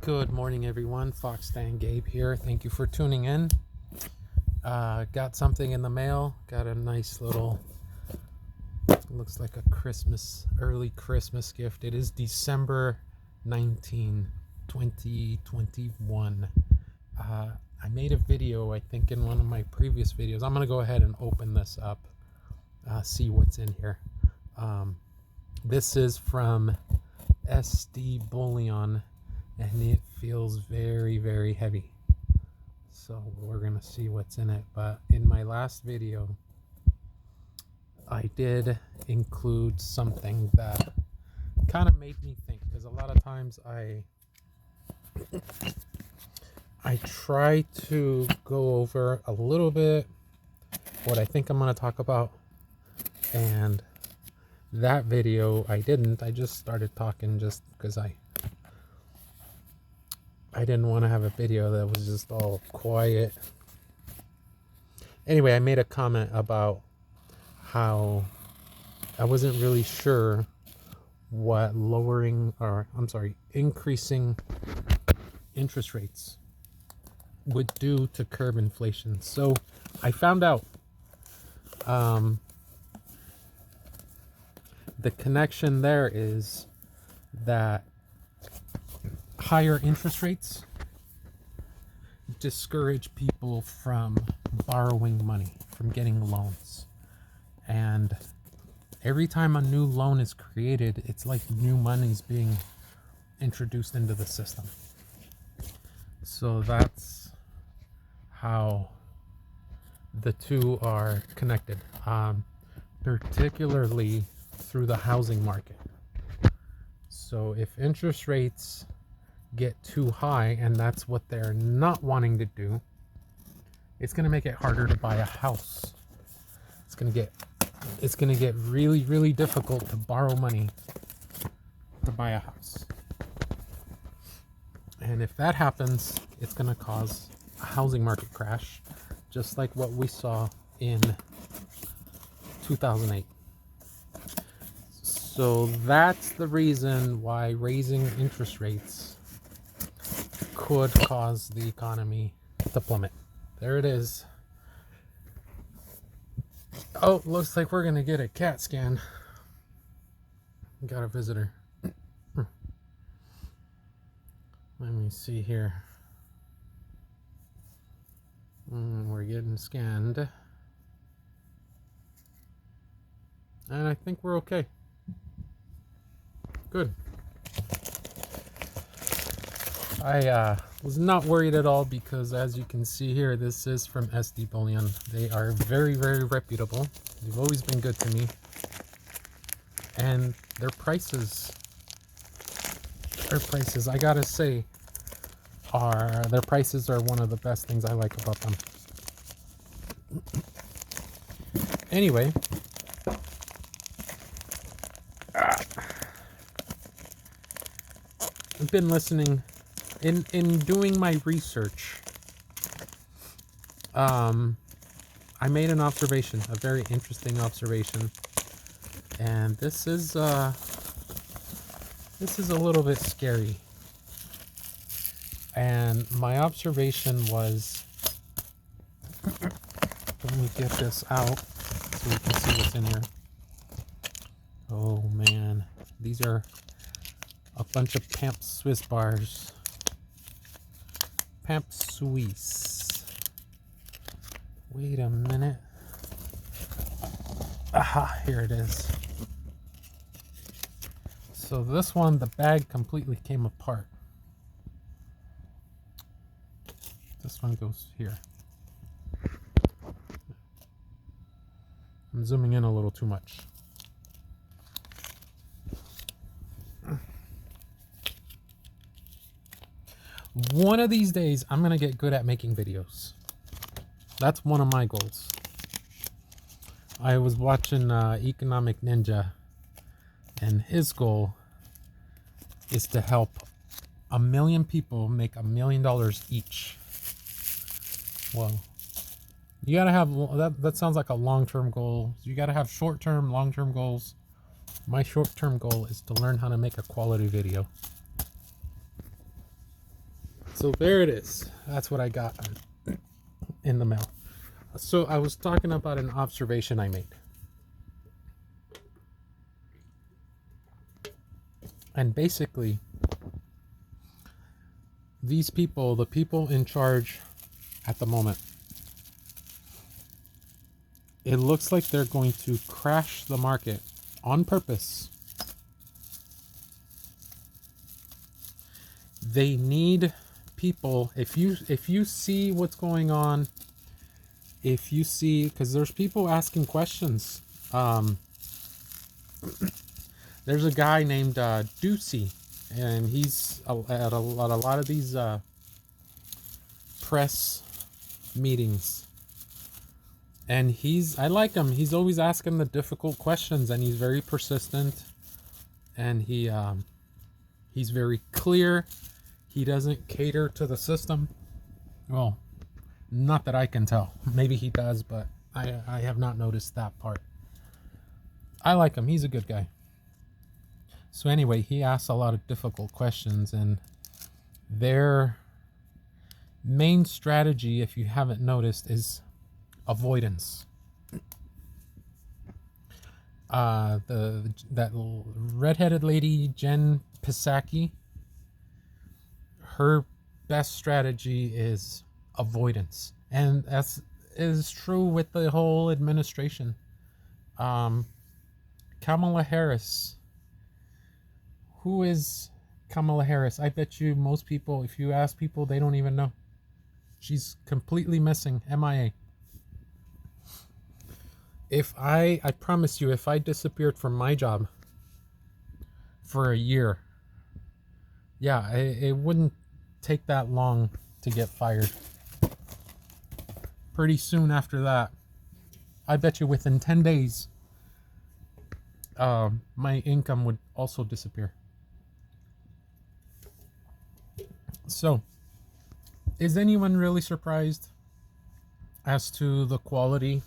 Good morning, everyone. Fox Stan Gabe here. Thank you for tuning in. Got something in the mail. Got a nice little, looks like a early Christmas gift. It is December 19, 2021. I made a video, I think, in one of my previous videos. I'm going to go ahead and open this up, see what's in here. This is from SD Bullion, and it feels very, very heavy. So we're going to see what's in it. But in my last video, I did include something that kind of made me think, because a lot of times I try to go over a little bit what I think I'm going to talk about, and that video I didn't. I just started talking just because I didn't want to have a video that was just all quiet. Anyway, I made a comment about how I wasn't really sure what increasing interest rates would do to curb inflation. So I found out the connection there is that higher interest rates discourage people from borrowing money, from getting loans. And every time a new loan is created, it's like new money is being introduced into the system. So that's how the two are connected, particularly through the housing market. So if interest rates get too high, and that's what they're not wanting to do, it's going to make it harder to buy a house. It's going to get really, really difficult to borrow money to buy a house. And if that happens, it's going to cause a housing market crash, just like what we saw in 2008. So that's the reason why raising interest rates could cause the economy to plummet. There it is. Oh, looks like we're gonna get a CAT scan. Got a visitor. Let me see here. We're getting scanned. And I think we're okay. Good. I was not worried at all, because as you can see here, this is from SD Bullion. They are very, very reputable. They've always been good to me. And their prices, I gotta say, their prices are one of the best things I like about them. Anyway, I've been listening. In doing my research, I made an observation, a very interesting observation, and this is a little bit scary. And my observation was, let me get this out so we can see what's in here. Oh man, these are a bunch of pamp Swiss bars. Pamp Suisse. Wait a minute. Aha, here it is. So this one, the bag completely came apart. This one goes here. I'm zooming in a little too much. One of these days, I'm going to get good at making videos. That's one of my goals. I was watching Economic Ninja, and his goal is to help 1 million people make $1 million each. Well, you got to have, that sounds like a long-term goal. You got to have short-term, long-term goals. My short-term goal is to learn how to make a quality video. So there it is. That's what I got in the mail. So I was talking about an observation I made. And basically, these people, the people in charge at the moment, it looks like they're going to crash the market on purpose. They need people. If you see what's going on, if you see, because there's people asking questions. There's a guy named Ducey, and he's at a lot of these press meetings. And I like him. He's always asking the difficult questions, and he's very persistent. And he's very clear. He doesn't cater to the system. Well, not that I can tell. Maybe he does, but I have not noticed that part. I like him. He's a good guy. So anyway, he asks a lot of difficult questions, and their main strategy, if you haven't noticed, is avoidance. That redheaded lady, Jen Psaki, her best strategy is avoidance, and that is true with the whole administration. Kamala Harris. Who is Kamala Harris? I bet you most people, if you ask people, they don't even know. She's completely missing, MIA. I promise you, if I disappeared from my job for a year, yeah, it wouldn't take that long to get fired. Pretty soon after that, I bet you within 10 days, my income would also disappear. So, is anyone really surprised as to the quality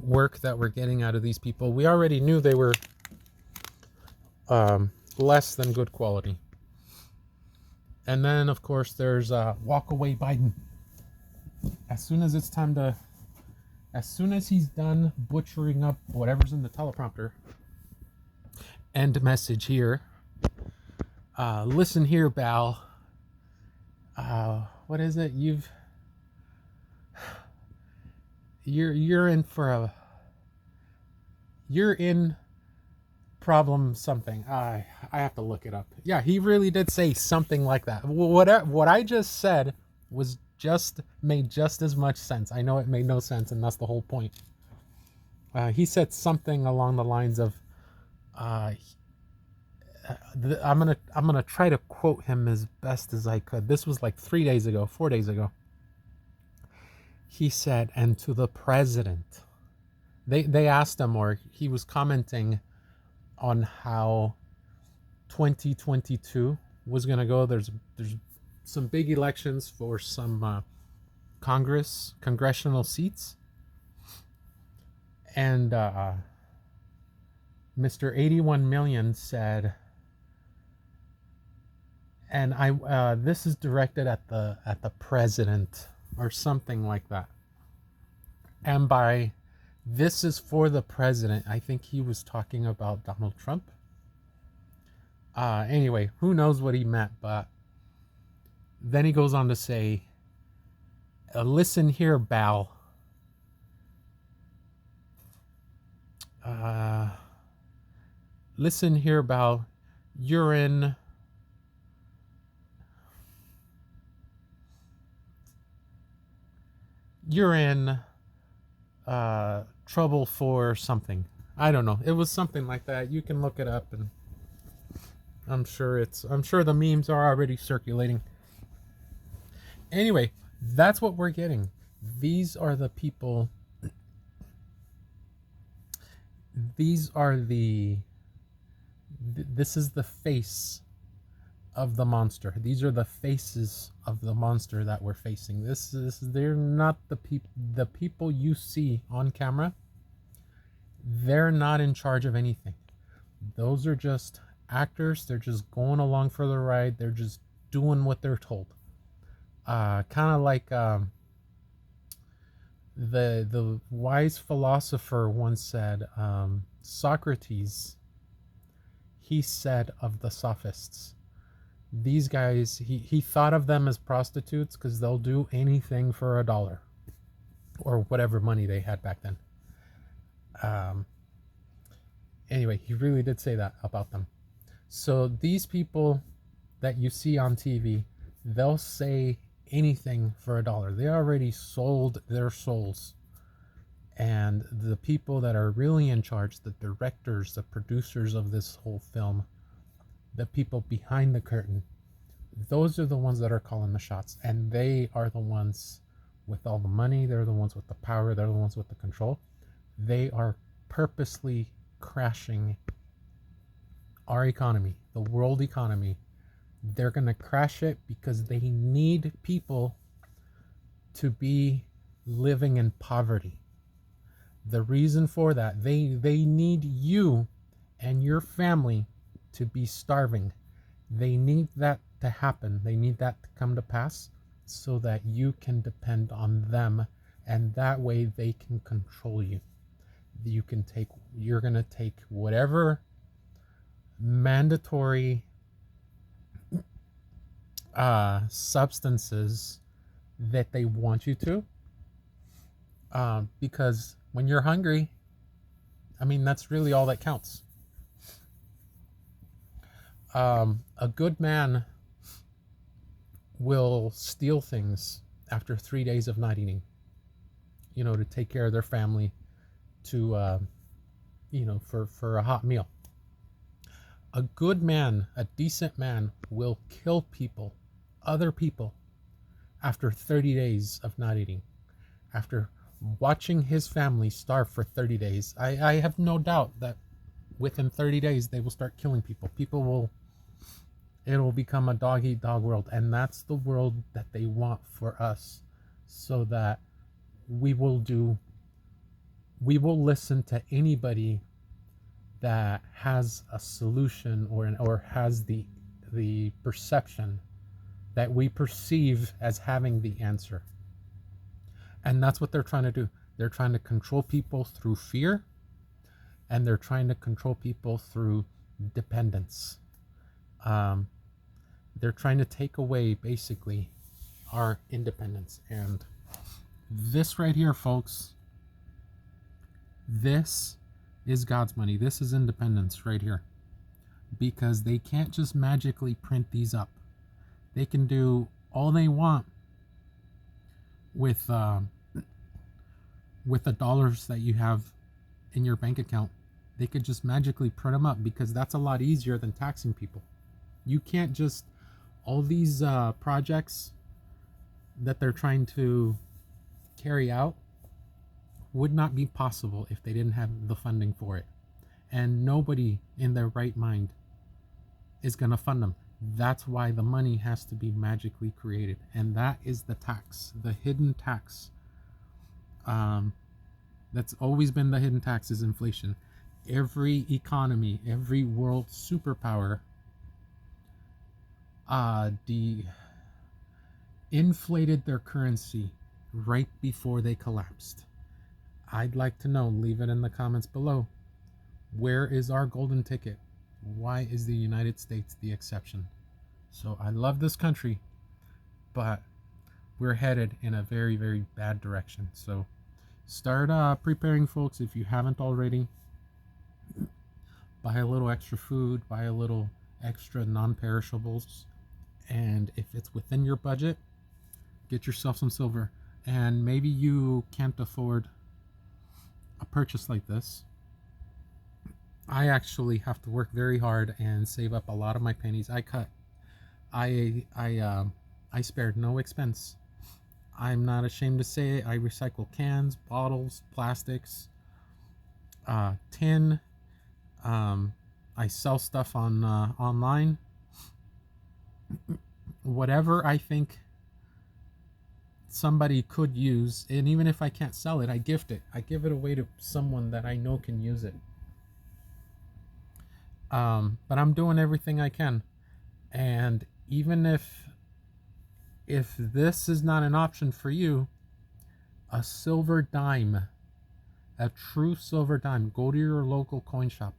work that we're getting out of these people? We already knew they were less than good quality. And then, of course, there's walk away Biden. As soon as he's done butchering up whatever's in the teleprompter, end message here. Listen here, Bal. What is it? You're in problem something. I have to look it up. Yeah, he really did say something like that. What I just said made just as much sense. I know it made no sense, and that's the whole point. He said something along the lines of, I'm gonna try to quote him as best as I could. This was like 4 days ago. He said, and to the president, they asked him, or he was commenting on how 2022 was gonna go. There's some big elections for some congressional seats, and Mr. 81 Million said, and this is directed at the president or something like that. And by this is for the president, I think he was talking about Donald Trump. Anyway, who knows what he meant, but then he goes on to say, listen here, Bal. Listen here, Bal. You're in trouble for something. I don't know. It was something like that. You can look it up, and I'm sure the memes are already circulating. Anyway, that's what we're getting. These are the people. This is the face of the monster. These are the faces of the monster that we're facing. They're not the people you see on camera. They're not in charge of anything. Those are just actors. They're just going along for the ride. They're just doing what they're told. Kind of like the wise philosopher once said, Socrates, he said of the sophists, these guys, he thought of them as prostitutes because they'll do anything for $1 or whatever money they had back then. Anyway, he really did say that about them. So these people that you see on TV, they'll say anything for $1. They already sold their souls. And the people that are really in charge, the directors, the producers of this whole film, the people behind the curtain, those are the ones that are calling the shots. And they are the ones with all the money. They're the ones with the power. They're the ones with the control. They are purposely crashing our economy, the world economy. They're going to crash it because they need people to be living in poverty. The reason for that, they need you and your family to be starving. They need that to happen. They need that to come to pass so that you can depend on them, and that way they can control you. You're going to take whatever mandatory substances that they want you to, because when you're hungry, I mean, that's really all that counts. A good man will steal things after 3 days of not eating, to take care of their family, to for a hot meal. A good man, a decent man, will kill people, other people, after 30 days of not eating. After watching his family starve for 30 days, I have no doubt that within 30 days they will start killing people. It will become a dog-eat-dog world, and that's the world that they want for us, so that we will listen to anybody that has a solution or has the perception that we perceive as having the answer. And that's what they're trying to do. They're trying to control people through fear, and they're trying to control people through dependence. They're trying to take away basically our independence. And this right here, folks, this is God's money. This is independence right here, because they can't just magically print these up. They can do all they want with the dollars that you have in your bank account. They could just magically print them up, because that's a lot easier than taxing people. You can't just, all these projects that they're trying to carry out would not be possible if they didn't have the funding for it. And nobody in their right mind is going to fund them. That's why the money has to be magically created. And that is the tax, the hidden tax. That's always been the hidden tax, is inflation. Every economy, every world superpower inflated their currency right before they collapsed. I'd like to know, leave it in the comments below. Where is our golden ticket? Why is the United States the exception? So I love this country, but we're headed in a very, very bad direction. So start preparing, folks, if you haven't already. Buy a little extra food, buy a little extra non-perishables, and if it's within your budget, get yourself some silver. And maybe you can't afford a purchase like this. I actually have to work very hard and save up a lot of my pennies. I spared no expense. I'm not ashamed to say it. I recycle cans, bottles, plastics, tin. I sell stuff on online. Whatever I think somebody could use, and even if I can't sell it, I gift it. I give it away to someone that I know can use it. But I'm doing everything I can. And even if this is not an option for you, a silver dime, a true silver dime, go to your local coin shop,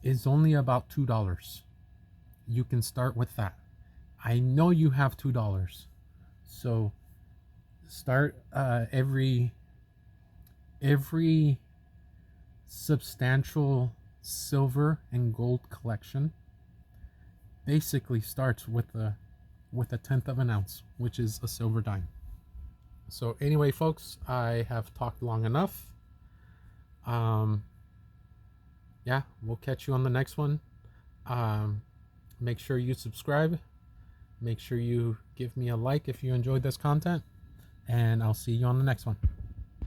is only about $2. You can start with that. I know you have $2, so start every substantial silver and gold collection basically starts with a tenth of an ounce, which is a silver dime. So anyway, folks, I have talked long enough. Yeah, we'll catch you on the next one. Make sure you subscribe. Make sure you give me a like if you enjoyed this content, and I'll see you on the next one.